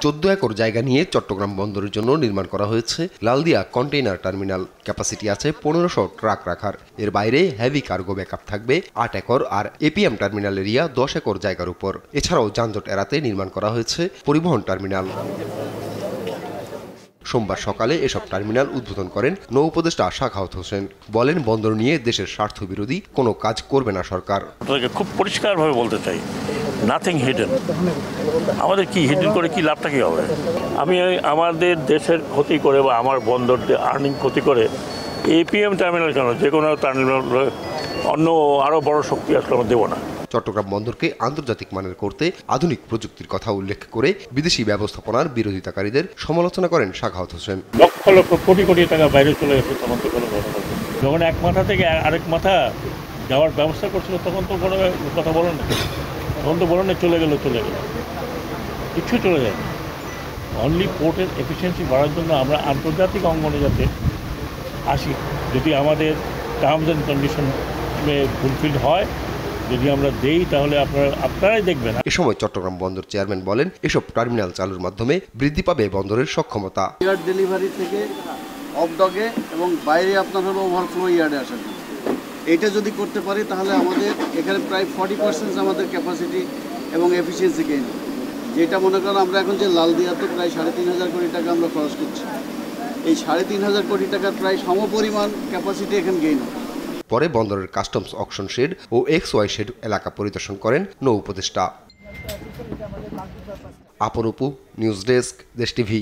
14 acre জায়গা নিয়ে চট্টগ্রাম বন্দরের জন্য নির্মাণ করা হয়েছে লালদিয়া কন্টেইনার টার্মিনাল। ক্যাপাসিটি আছে 1500 ট্রাক রাখার। এর বাইরে হেভি কার্গো ব্যাকআপ থাকবে 8 একর আর এপিএম টার্মিনাল এরিয়া 10 একর জায়গার উপর। এছাড়াও যানজট এড়াতে নির্মাণ করা হয়েছে পরিবহন টার্মিনাল। সোমবার সকালে এসব টার্মিনাল উদ্বোধন করেন নৌ উপদেষ্টা সাখাওয়াত হোসেন। বলেন, বন্দর নিয়ে দেশের স্বার্থ বিরোধী কোনো কাজ করবে না সরকার। খুব পরিষ্কারভাবে বলতে চাই, নাথিং হিডেন। আমাদের কি হিডেন করে কি লাভটা কি হবে? আমি আমাদের দেশের ক্ষতি করে বা আমার বন্দর আর্নিং ক্ষতি করে এপিএম টার্মিনাল কেন, যে কোনো টার্মিনাল অন্য আরও বড় শক্তি আসলে আমরা দেবো না। চট্টগ্রাম বন্দরকে আন্তর্জাতিক মানের করতে আধুনিক প্রযুক্তির কথা উল্লেখ করে বিদেশি ব্যবস্থাপনার বিরোধিতাকারীদের সমালোচনা করেন সাখাওয়াত হোসেন। লক্ষ লক্ষ কোটি কোটি টাকা বাইরে চলে গেছে, তখন তো কোনো কথা বলবে। যখন এক মাথা থেকে আরেক মাথা যাওয়ার ব্যবস্থা করছিল তখন তো কোনো কথা বলো না, তখন তো বলো না চলে গেল, কিছু চলে যায়। অনলি পোর্টের এফিসিয়েন্সি বাড়ার জন্য আমরা আন্তর্জাতিক অঙ্গনে যাতে আসি, যদি আমাদের টার্মস অ্যান্ড কন্ডিশন ফুলফিল হয়, যদি আমরা দেই, তাহলে আপনারাই দেখবেন। এ সময় চট্টগ্রাম বন্দর চেয়ারম্যান বলেন, এসব টার্মিনাল চালুর মাধ্যমে বৃদ্ধি পাবে বন্দরের সক্ষমতা। ইয়ার্ড ডেলিভারি থেকে অফ ডকে এবং বাইরে আপনার হলো ওভারফ্লো ইয়ার্ডে আসার জন্য এইটা যদি করতে পারি, তাহলে আমাদের এখানে প্রায় 40% আমাদের ক্যাপাসিটি এবং এফিসিয়েন্সি গেইন। যেটা মনে করেন আমরা এখন যে লালদিয়াতে প্রায় 3,500 কোটি টাকা আমরা খরচ করছি, এই 3,500 কোটি টাকার প্রায় সমপরিমাণ ক্যাপাসিটি এখানে গেইন হবে। পরে বন্দরের কাস্টমস অকশন শেড ও XY শেড এলাকা পরিদর্শন করেন নৌ উপদেষ্টা। আপন উপু, নিউজ ডেস্ক, দেশ টিভি।